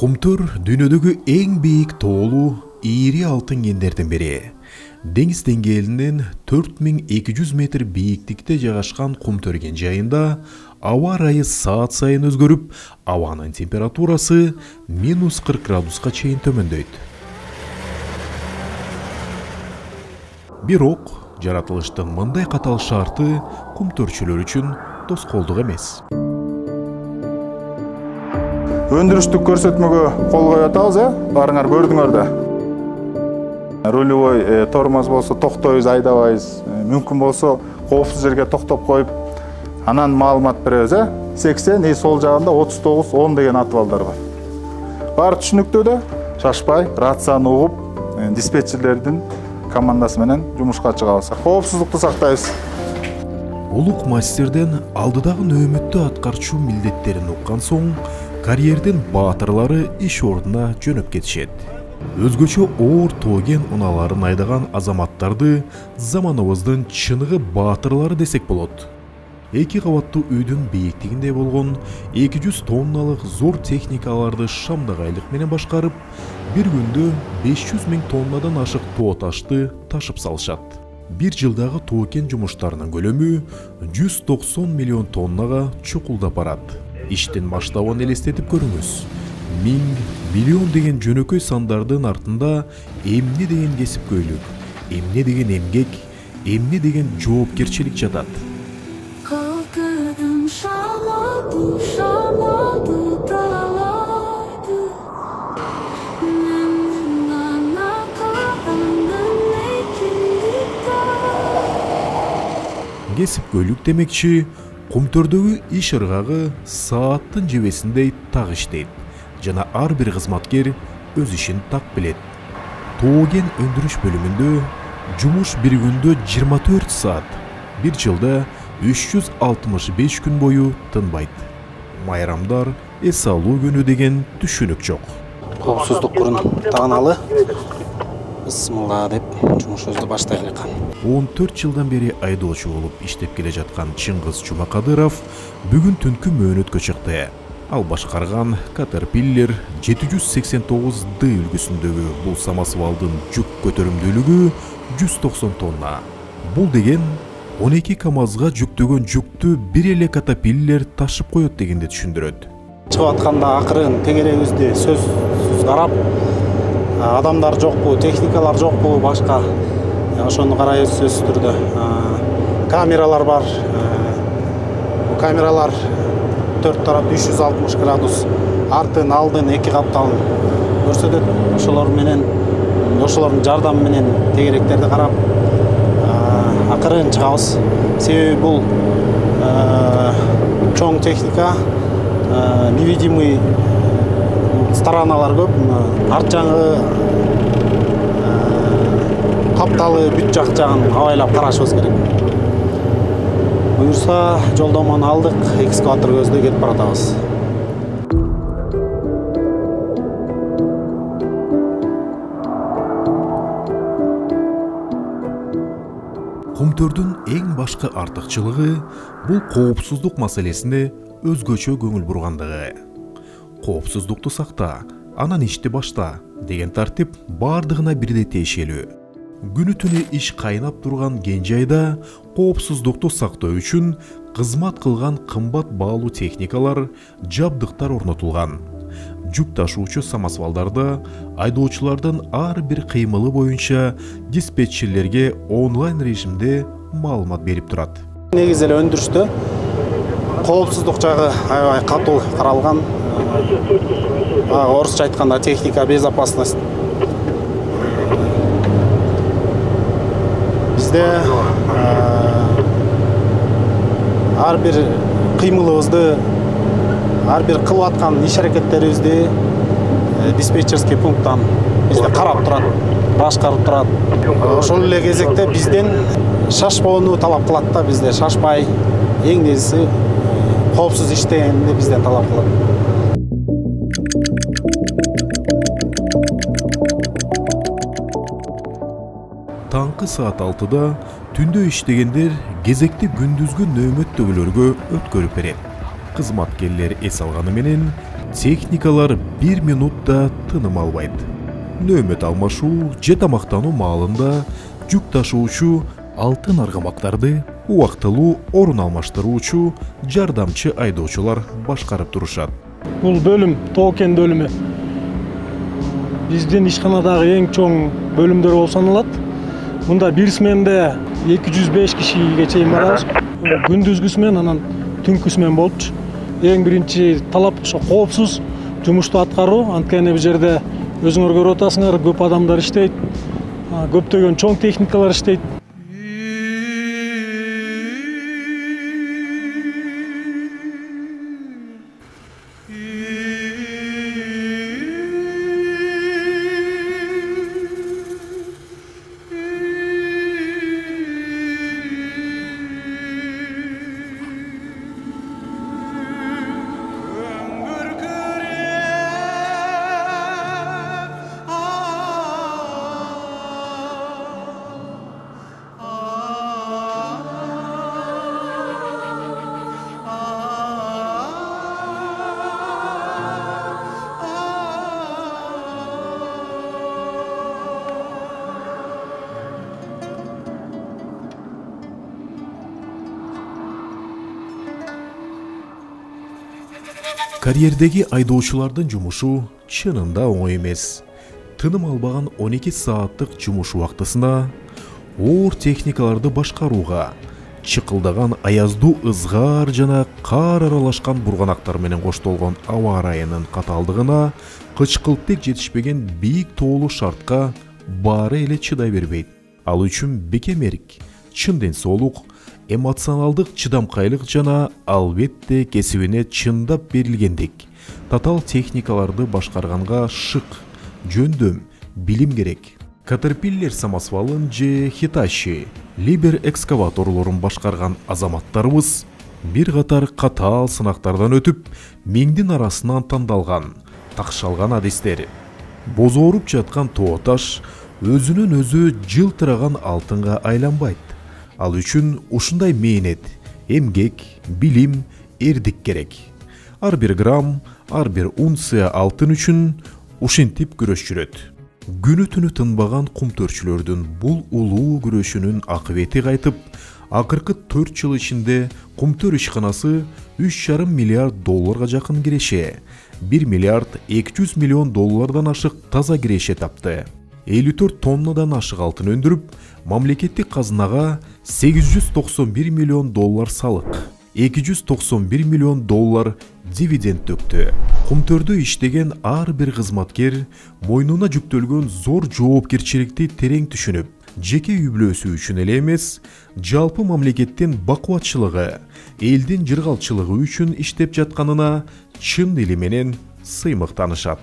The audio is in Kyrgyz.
Кумтөр дүйнөдөгү эң бийик тоолуу ийри алтын кендердин бири. Деңиз деңгээлинен 4200 метр бийиктикте жайгашкан Кумтөр кен жайында аба ырайы саат сайын өзгөрүп, абанын температурасы -40 градуска чейин төмөндөйт. Бирок жаратылыштын мындай катал шарты кумтөрчүлөр үчүн тоскоолдук эмес. Өндүрүштүк көрсөтмөгө кол коюп атабыз, барыңар көрдүңөр да. Рулевой тормоз болсо токтойбуз, айдабайбыз. Мүмкүн болсо коопсуз жерге токтоп коюп, анан маалымат беребиз, 80, сол жагында 39, 10 деген атыбалдар бар. Баары түшүнүктүү да, шашпай, рацияны угуп, диспетчерлердин командасы менен жумушка чыгабыз. Коопсуздукту сактайбыз. Улук мастерден алдыдагы нөөмөттү аткарчу милдеттерин уккан соң, карьердин баатырлары иш ордуна жөнөп кетишет. Өзгөчө оор тоо кен унааларын айдаган азаматтарды заманыбыздын чыныгы баатырлары десек болот. 2 кабаттуу үйдүн бийиктигинде болгон 200 тонналык зор техникаларды шамдагайлык менен башкарып, бир күндө 500 000 тоннадан ашык тоо ташты ташып салышат. Бир жылдагы тоо кен жумуштарынын көлөмү 190 миллион тоннага чукулдап барат. Иштин масштабын элестетип көрүңүз. 1000, миллион деген жөнөкөй сандардын артында эмне деген кесипкөйлүк, эмне деген эмгек, эмне деген жоопкерчилик жатат. Кесипкөйлүк демекчи, Кумтөрдөгү иш ыргагы сааттын жебесиндей так иштейт жана ар бир кызматкер өз ишин так билет. Тоо кен өндүрүш бөлүмүндө жумуш бир күндө 24 саат, бир жылда 365 күн бою тынбайт. Майрамдар, эс алуу күнү деген түшүнүк жок. Коопсуздук курун тааналы. Бисмилла деп жумушубузду баштай элек. 14 жылдан бери айдоочу болуп иштеп келе жаткан Чыңгыз Чумакадыров бүгүн түнкү мөөнөткө чыкты. Ал башкарган Caterpillar 789D үлгүсүндөгү бул самосвалдын жүк көтөрүмдүүлүгү 190 тонна. Бул деген 12 КАМАЗга жүктөгөн жүктү бир эле Caterpillar ташып коет дегенди түшүндүрөт. Чыгып атканда акырын тегерегибизди сөзсүз карап, адамдар жокпу, техникалар жокпу, башка ошону карайбыз сөзсүз түрдө. Камералар бар. Бул камералар 4 тарап 360 градус артын, алдын, 2 капталын көрсөтөт. Ошолор менен, ошолордун жардамы менен тегеректерди карап, акырын чыгабыз. Себеби бул чоң техника, невидимый стороналар көп, арт жагы, капталы бүт жагын абайлап карашыбыз керек. Буюрса, жолдомону алдык, экскаватор көздөй кетип баратабыз. Кумтөрдүн эң башкы артыкчылыгы бул коопсуздук маселесине өзгөчө көңүл бургандыгы. Коопсуздукту сакта, анан ишти башта деген тартип бардыгына бирдей тиешелүү. Күнү түнү иш кайнап турган кен жайда коопсуздукту сактоо үчүн кызмат кылган кымбат баалуу техникалар, жабдыктар орнотулган. Жүк ташуучу самосвалдарда айдоочулардын ар бир кыймылы боюнча диспетчерлерге онлайн режимде маалымат берип турат. Негизи эле өндүрүштө коопсуздук жагы аябай катуу каралган. Орусча айтканда техника безопасность. Бизде ар бир кыймылыбызды, ар бир кылып аткан иш аракеттерибизди диспетчерский пункттан бизде карап турат, башкарып турат. Ошол эле кезекте бизден шашпоону талап кылат да, бизде шашпай, эң негизгиси коопсуз иштегенди бизден талап кылат. Таңкы саат 6-да түндө иштегендер кезекти күндүзгү нөөмөт төгөлөргө өткөрүп берет. Кызматкерлер эс алганы менен техникалар 1 минутта тыным албайт. Нөөмөт алмашуу же тамактануу маалында жүк ташуучу алтын аргамактарды убактылуу орун алмаштыруучу жардамчы айдоочулар башкарып турушат. Бул бөлүм Тоо-Кен бөлүмү биздин ишканадагы эң чоң бөлүмдөр болуп саналат. Мында бир сменде 205 кишиге чейин барабыз. Күндүзгүсү менен анан түнкүсү менен болчу. Эң биринчи талап ошо коопсуз жумушту аткаруу. Анткени бул жерде өзүңөр көрүп атасыңар, көп адамдар иштейт. Көптөгөн чоң техникалар иштейт. Карьердеги айдоочулардын жумушу чынында оңой эмес. Тыным албаган 12 сааттык жумуш убактысына оор техникаларды башкарууга, чыкылдаган аяздуу ызгар жана кар аралашкан бурганактар менен коштолгон аба ырайынын катаалдыгына, кычкылтек жетишпеген бийик тоолуу шартка баары эле чыдай бербейт. Ал үчүн бекемерик, чын ден соолук, эмоционалдык чыдамкайлык жана албетте кесибине чындап берилгендик татаал техникаларды башкарганга шык, жөндөм, билим керек. Caterpillar самосвалын же Hitachi, Liber экскаваторлорун башкарган азаматтарыбыз бир катар катаал сынактардан өтүп, миңдин арасынан тандалган, такшалган адистер. Бозооруп жаткан тоо таш өзүнөн өзү жылтыраган алтынга айланбайт. Ал үчүн ушундай мээнет, эмгек, билим, эрдик керек. Ар бир грамм, ар бир унция алтын үчүн ушинтип күрөш жүрөт. Күнү түнү тынбаган кумтөрчүлөрдүн бул улуу күрөшүнүн акыбети кайтып, акыркы 4 жыл ичинде кумтөр ишканасы 3,5 миллиард долларга жакын киреше, 1 миллиард 200 миллион доллардан ашык таза киреше тапты. 54 тоннадан ашык алтын өндүрүп, мамлекеттик казынага 891 миллион доллар салык, 291 миллион доллар дивиденд төктү. Кумтөрдө иштеген ар бир кызматкер мойнуна жүктөлгөн зор жоопкерчиликти терең түшүнүп, жеке үй бүлөсү үчүн эле эмес, жалпы мамлекеттин бакубатчылыгы, элдин жыргалчылыгы үчүн иштеп жатканына чын дили менен сыймыктанышат.